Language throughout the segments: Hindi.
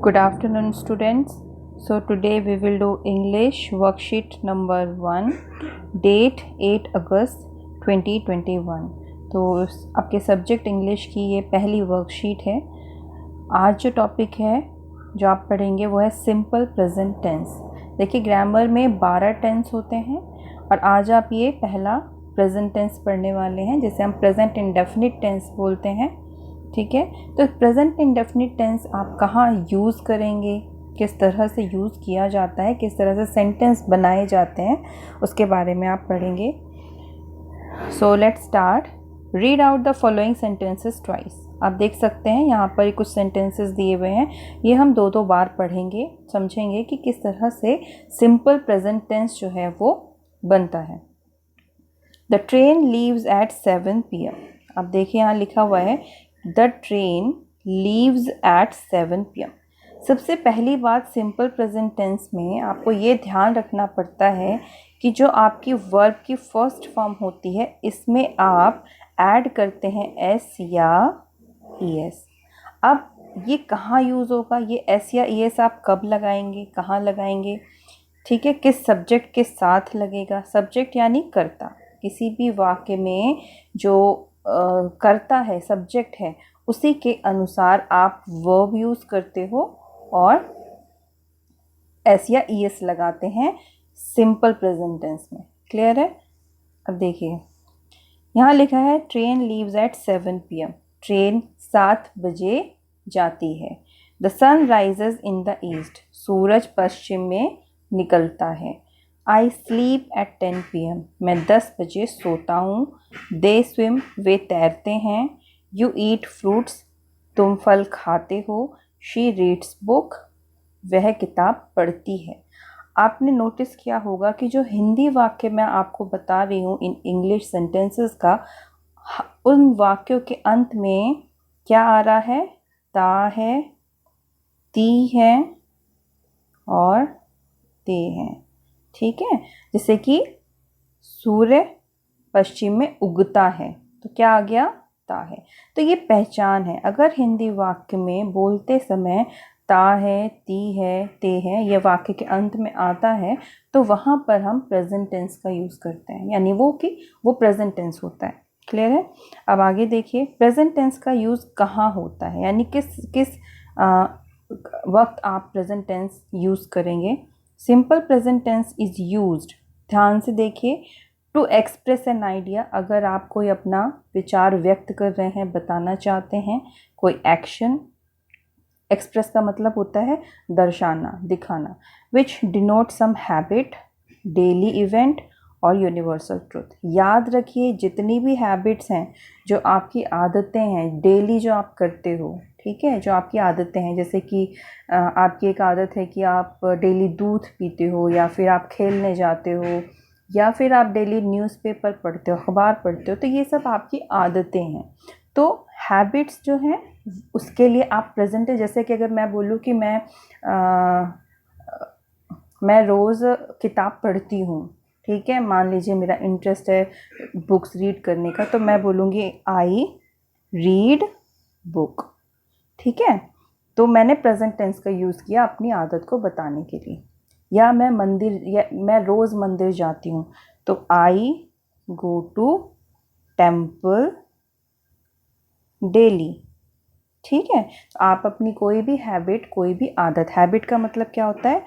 Good afternoon, students. So today we will do English worksheet number 1, date 8 अगस्त 2021. तो आपके सब्जेक्ट इंग्लिश की ये पहली वर्कशीट है। आज जो टॉपिक है जो आप पढ़ेंगे वो है सिंपल प्रेजेंट टेंस। देखिए ग्रामर में 12 टेंस होते हैं और आज आप ये पहला प्रेजेंट टेंस पढ़ने वाले हैं, जिसे हम प्रेजेंट इंडेफिनिट टेंस बोलते हैं। ठीक है, तो प्रेजेंट इंडेफिनिट टेंस आप कहाँ यूज़ करेंगे, किस तरह से यूज़ किया जाता है, किस तरह से सेंटेंस बनाए जाते हैं, उसके बारे में आप पढ़ेंगे। So let's start. Read out the following sentences twice. आप देख सकते हैं यहाँ पर कुछ सेंटेंसेस दिए हुए हैं, ये हम दो बार पढ़ेंगे, समझेंगे कि किस तरह से सिंपल प्रेजेंट टेंस जो है वो बनता है। The train leaves at 7 PM। अब देखिए यहाँ लिखा हुआ है the train leaves at 7 PM। सबसे पहली बात सिंपल प्रेजेंट टेंस में आपको ये ध्यान रखना पड़ता है कि जो आपकी वर्ब की फर्स्ट फॉर्म होती है इसमें आप ऐड करते हैं एस या ईएस। अब ये कहाँ यूज़ होगा, ये एस या ईएस आप कब लगाएंगे, कहाँ लगाएंगे, ठीक है, किस सब्जेक्ट के साथ लगेगा। सब्जेक्ट यानी कर्ता। किसी भी वाक्य में जो करता है, सब्जेक्ट है, उसी के अनुसार आप वर्ब यूज़ करते हो और एस या ईएस लगाते हैं सिंपल प्रेजेंट टेंस में। क्लियर है? अब देखिए यहाँ लिखा है train leaves at 7 PM। Train 7 बजे जाती है। The sun rises in the east. सूरज पश्चिम में निकलता है। I sleep at 10 PM। मैं 10 बजे सोता हूँ। दे स्विम। वे तैरते हैं। You eat fruits. तुम फल खाते हो। She reads book. वह किताब पढ़ती है। आपने नोटिस किया होगा कि जो हिंदी वाक्य मैं आपको बता रही हूँ इन इंग्लिश सेंटेंसेस का, उन वाक्यों के अंत में क्या आ रहा है? ता है, ती है और ते हैं। ठीक है, जैसे कि सूर्य पश्चिम में उगता है, तो क्या आ गया? ता है। तो ये पहचान है। अगर हिंदी वाक्य में बोलते समय ता है, ती है, ते है ये वाक्य के अंत में आता है, तो वहाँ पर हम प्रेजेंट टेंस का यूज़ करते हैं, यानी वो प्रेजेंट टेंस होता है। क्लियर है? अब आगे देखिए प्रेजेंट टेंस का यूज़ कहाँ होता है, यानी किस वक्त आप प्रेजेंट टेंस यूज़ करेंगे। Simple present tense is used, ध्यान से देखिए, टू एक्सप्रेस एन आइडिया। अगर आप कोई अपना विचार व्यक्त कर रहे हैं, बताना चाहते हैं, कोई एक्शन। एक्सप्रेस का मतलब होता है दर्शाना, दिखाना। विच डिनोट सम हैबिट, डेली इवेंट और यूनिवर्सल ट्रुथ। याद रखिए जितनी भी हैबिट्स हैं, जो आपकी आदतें हैं, डेली जो आप करते हो, ठीक है, जो आपकी आदतें हैं, जैसे कि आपकी एक आदत है कि आप डेली दूध पीते हो, या फिर आप खेलने जाते हो, या फिर आप डेली न्यूज़पेपर पढ़ते हो, अखबार पढ़ते हो, तो ये सब आपकी आदतें हैं। तो हैबिट्स जो हैं उसके लिए आप प्रेजेंट है। जैसे कि अगर मैं बोलूँ कि मैं रोज़ किताब पढ़ती हूँ, ठीक है, मान लीजिए मेरा इंटरेस्ट है बुक्स रीड करने का, तो मैं बोलूँगी आई रीड बुक। ठीक है, तो मैंने प्रेजेंट टेंस का यूज़ किया अपनी आदत को बताने के लिए। या मैं रोज़ मंदिर जाती हूँ, तो आई गो टू टेम्पल डेली। ठीक है, तो आप अपनी कोई भी हैबिट, कोई भी आदत, हैबिट का मतलब क्या होता है?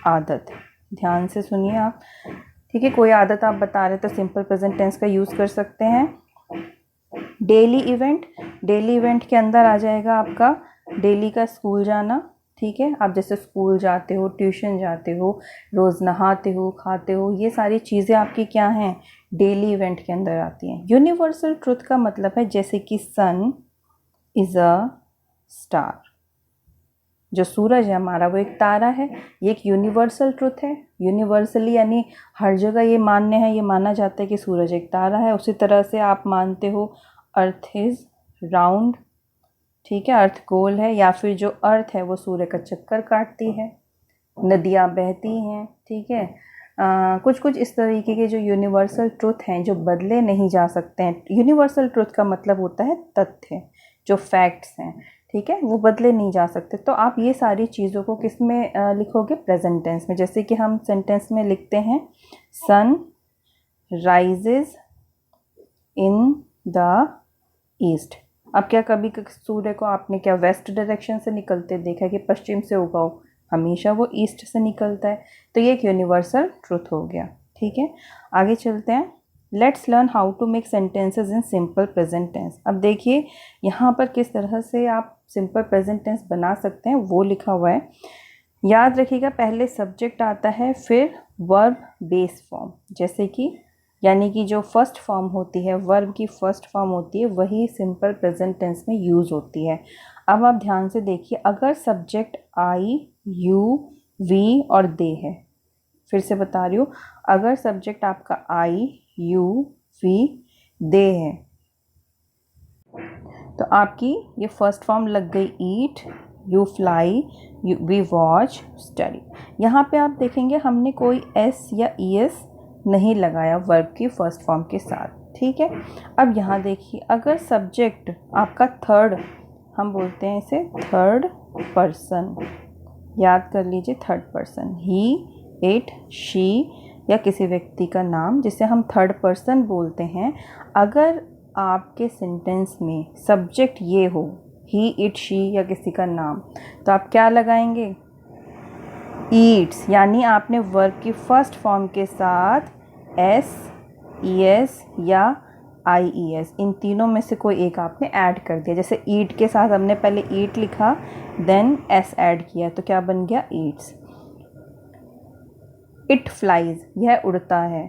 आदत। ध्यान से सुनिए आप, ठीक है, कोई आदत आप बता रहे तो सिंपल प्रेजेंट टेंस का यूज़ कर सकते हैं। डेली इवेंट, डेली इवेंट के अंदर आ जाएगा आपका डेली का स्कूल जाना। ठीक है, आप जैसे स्कूल जाते हो, ट्यूशन जाते हो, रोज़ नहाते हो, खाते हो, ये सारी चीज़ें आपकी क्या हैं? डेली इवेंट के अंदर आती हैं। यूनिवर्सल ट्रुथ का मतलब है जैसे कि सन इज़ अ स्टार। जो सूरज है हमारा वो एक तारा है, ये एक यूनिवर्सल ट्रुथ है। यूनिवर्सली यानी हर जगह ये मान्य है, ये माना जाता है कि सूरज एक तारा है। उसी तरह से आप मानते हो अर्थ इज़ राउंड, ठीक है, अर्थ गोल है, या फिर जो अर्थ है वो सूर्य का चक्कर काटती है, नदियाँ बहती हैं। ठीक है, कुछ कुछ इस तरीके के जो यूनिवर्सल ट्रुथ हैं जो बदले नहीं जा सकते हैं। यूनिवर्सल ट्रुथ का मतलब होता है तथ्य, जो फैक्ट्स हैं। ठीक है, वो बदले नहीं जा सकते। तो आप ये सारी चीज़ों को किस में लिखोगे, प्रेजेंट टेंस में। जैसे कि हम सेंटेंस में लिखते हैं sun rises in the east. अब क्या कभी सूर्य को आपने क्या वेस्ट डायरेक्शन से निकलते देखा है कि पश्चिम से उगा हो, हमेशा वो ईस्ट से निकलता है। तो ये एक यूनिवर्सल ट्रुथ हो गया। ठीक है, आगे चलते हैं। Let's learn how to make sentences in simple present tense. अब देखिए यहाँ पर किस तरह से आप सिंपल प्रेजेंट टेंस बना सकते हैं वो लिखा हुआ है। याद रखिएगा पहले सब्जेक्ट आता है, फिर वर्ब बेस फॉर्म, जैसे कि यानी कि जो फर्स्ट फॉर्म होती है, वर्ब की फर्स्ट फॉर्म होती है, वही सिंपल प्रेजेंट टेंस में यूज़ होती है। अब आप ध्यान से देखिए, अगर सब्जेक्ट आई, यू, वी और दे है, फिर से बता रही हूँ, अगर सब्जेक्ट आपका आई, यू, वी, दे है, तो आपकी ये फर्स्ट फॉर्म लग गई eat, you fly, we watch, study. यहाँ पे आप देखेंगे हमने कोई एस या ई एस नहीं लगाया वर्ब की फर्स्ट फॉर्म के साथ। ठीक है, अब यहाँ देखिए, अगर सब्जेक्ट आपका थर्ड, हम बोलते हैं इसे थर्ड पर्सन, याद कर लीजिए third person, he, it, she या किसी व्यक्ति का नाम जिसे हम थर्ड पर्सन बोलते हैं। अगर आपके सेंटेंस में सब्जेक्ट ये हो, ही, इट, शी या किसी का नाम, तो आप क्या लगाएंगे, ईट्स। यानी आपने वर्ब की फर्स्ट फॉर्म के साथ एस, ई एस या आई ई एस, इन तीनों में से कोई एक आपने ऐड कर दिया। जैसे ईट के साथ हमने पहले ईट लिखा, देन एस ऐड किया, तो क्या बन गया, ईट्स। इट फ्लाइज, यह उड़ता है।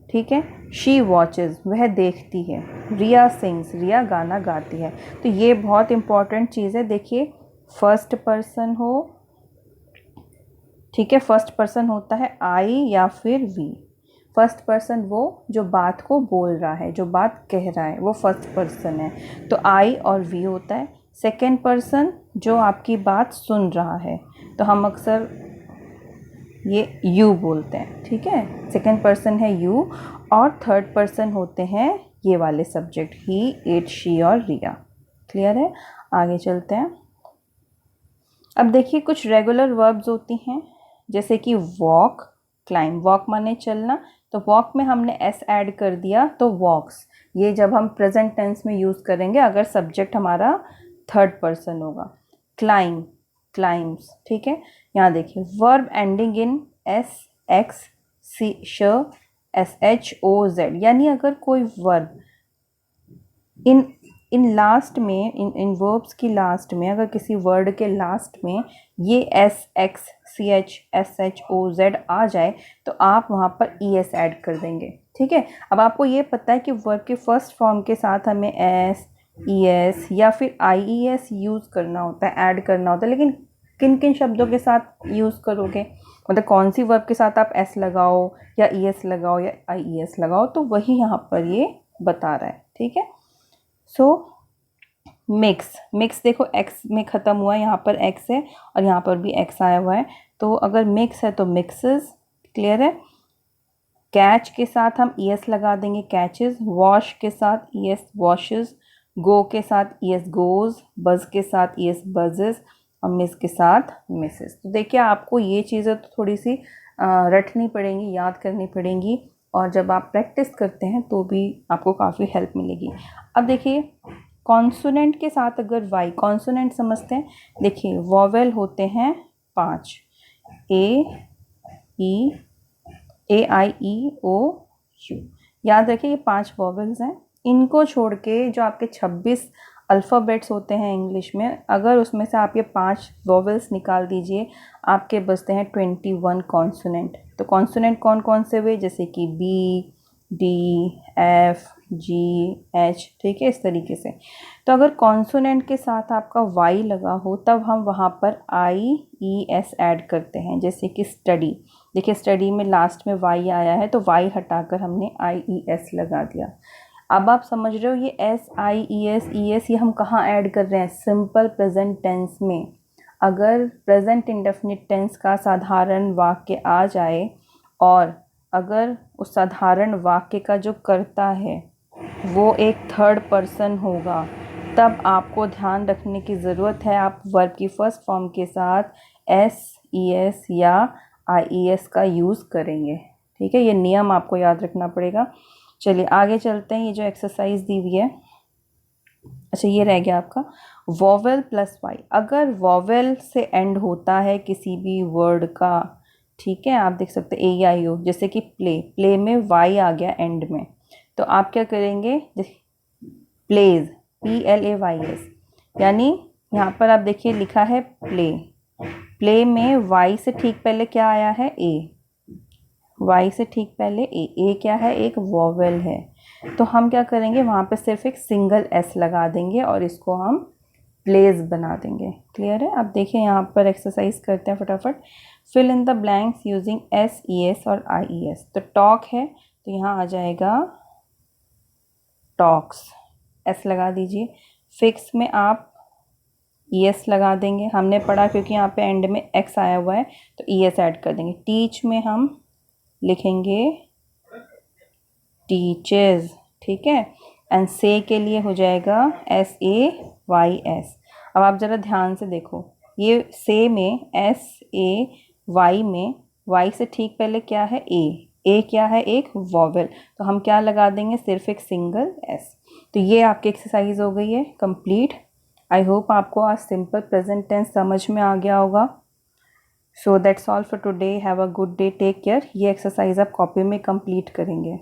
ठीक है, शी वॉचेस, वह देखती है। रिया सिंग्स, रिया गाना गाती है। तो ये बहुत इंपॉर्टेंट चीज़ है। देखिए फर्स्ट पर्सन हो, ठीक है, फर्स्ट पर्सन होता है आई या फिर वी। फर्स्ट पर्सन वो जो बात को बोल रहा है, जो बात कह रहा है, वो फर्स्ट पर्सन है, तो आई और वी होता है। सेकंड पर्सन जो आपकी बात सुन रहा है, तो हम अक्सर ये यू बोलते हैं। ठीक है, सेकंड पर्सन है यू, और थर्ड पर्सन होते हैं ये वाले सब्जेक्ट, ही, इट, शी और रिया। क्लियर है, आगे चलते हैं। अब देखिए कुछ रेगुलर वर्ब्स होती हैं, जैसे कि वॉक, क्लाइंब। वॉक माने चलना, तो वॉक में हमने एस ऐड कर दिया तो वॉक्स। ये जब हम प्रेजेंट टेंस में यूज़ करेंगे अगर सब्जेक्ट हमारा थर्ड पर्सन होगा। Climb, climbs. ठीक है, यहाँ देखिए verb ending in S, X, C, sh, S, H, O, Z, यानी अगर कोई वर्ब इन लास्ट में, इन वर्ब्स की लास्ट में, अगर किसी वर्ड के लास्ट में ये एस, एक्स, सी, एच, एस, एच, ओ, जेड आ जाए, तो आप वहाँ पर ई एस ऐड कर देंगे। ठीक है, अब आपको ये पता है कि वर्ब के फर्स्ट फॉर्म के साथ हमें एस, ई एस या फिर आई ई एस यूज़ करना होता है, ऐड करना होता है, लेकिन किन किन शब्दों के साथ यूज़ करोगे, मतलब कौन सी वर्ब के साथ आप एस लगाओ या ई एस लगाओ या आई ई एस लगाओ, तो वही यहाँ पर ये बता रहा है। ठीक है, सो मिक्स, मिक्स देखो एक्स में ख़त्म हुआ है, यहाँ पर एक्स है और यहाँ पर भी एक्स आया हुआ है, तो अगर मिक्स है तो मिक्सेस। क्लियर है, कैच के साथ हम ई एस लगा देंगे, कैचेस। वॉश के साथ ई एस, वॉशेस। गो के साथ ई एस, गोज। बज़ के साथ ई एस, बजेस। और मिस के साथ मिसेस। तो देखिए आपको ये चीज़ें तो थोड़ी सी रटनी पड़ेंगी, याद करनी पड़ेंगी, और जब आप प्रैक्टिस करते हैं तो भी आपको काफ़ी हेल्प मिलेगी। अब देखिए कॉन्सोनेंट के साथ अगर वाई, कॉन्सोनेंट समझते हैं। देखिए वॉवेल होते हैं 5, ए, ई, ए, आई, ई, ओ, यू। याद रखिए ये 5 वॉवेल्स हैं। इनको छोड़ के जो आपके 26 अल्फ़ाबेट्स होते हैं इंग्लिश में, अगर उसमें से आप ये 5 वॉवेल्स निकाल दीजिए, आपके बचते हैं 21 कॉन्सोनेंट। तो कॉन्सोनेंट कौन कौन से हुए, जैसे कि बी, डी, एफ, जी, एच। ठीक है, इस तरीके से। तो अगर कॉन्सोनेंट के साथ आपका वाई लगा हो, तब हम वहाँ पर आई, ई, एस ऐड करते हैं, जैसे कि स्टडी। देखिए स्टडी में लास्ट में वाई आया है, तो वाई हटाकर हमने आई, ई, एस लगा दिया। अब आप समझ रहे हो ये एस, आई, ई, एस ये हम कहाँ ऐड कर रहे हैं, सिंपल प्रेजेंट टेंस में। अगर प्रेजेंट इंडेफिनिट टेंस का साधारण वाक्य आ जाए और अगर उस साधारण वाक्य का जो कर्ता है वो एक थर्ड पर्सन होगा, तब आपको ध्यान रखने की ज़रूरत है, आप वर्ब की फर्स्ट फॉर्म के साथ SES या IES का यूज़ करेंगे। ठीक है, ये नियम आपको याद रखना पड़ेगा। चलिए आगे चलते हैं। ये जो एक्सरसाइज दी हुई है, अच्छा ये रह गया आपका वॉवेल प्लस वाई। अगर वॉवेल से एंड होता है किसी भी वर्ड का, ठीक है, आप देख सकते हैं AEIO, जैसे कि प्ले, प्ले में वाई आ गया एंड में, तो आप क्या करेंगे, प्लेज, PLAYS, यानी यहाँ पर आप देखिए लिखा है प्ले, प्ले में वाई से ठीक पहले क्या आया है, ए, वाई से ठीक पहले ए क्या है, एक वॉवेल है, तो हम क्या करेंगे वहाँ पे सिर्फ एक सिंगल एस लगा देंगे और इसको हम प्लेज बना देंगे। क्लियर है? अब देखिए यहाँ पर एक्सरसाइज करते हैं फटाफट। Fill in the blanks using SES और IES। तो टॉक है तो यहाँ आ जाएगा टॉक्स, एस लगा दीजिए। फिक्स में आप ES लगा देंगे, हमने पढ़ा क्योंकि यहाँ पे एंड में एक्स आया हुआ है तो ES ऐड कर देंगे। टीच में हम लिखेंगे टीचेस, ठीक है। एंड से के लिए हो जाएगा SAYS। अब आप ज़रा ध्यान से देखो, ये से में SAY में वाई से ठीक पहले क्या है, ए क्या है, एक वॉवेल, तो हम क्या लगा देंगे, सिर्फ एक सिंगल एस। तो ये आपकी एक्सरसाइज हो गई है कंप्लीट। आई होप आपको आज सिंपल प्रेजेंट टेंस समझ में आ गया होगा। So that's all for today, have a good day, take care. ये एक्सरसाइज आप कॉपी में कंप्लीट करेंगे।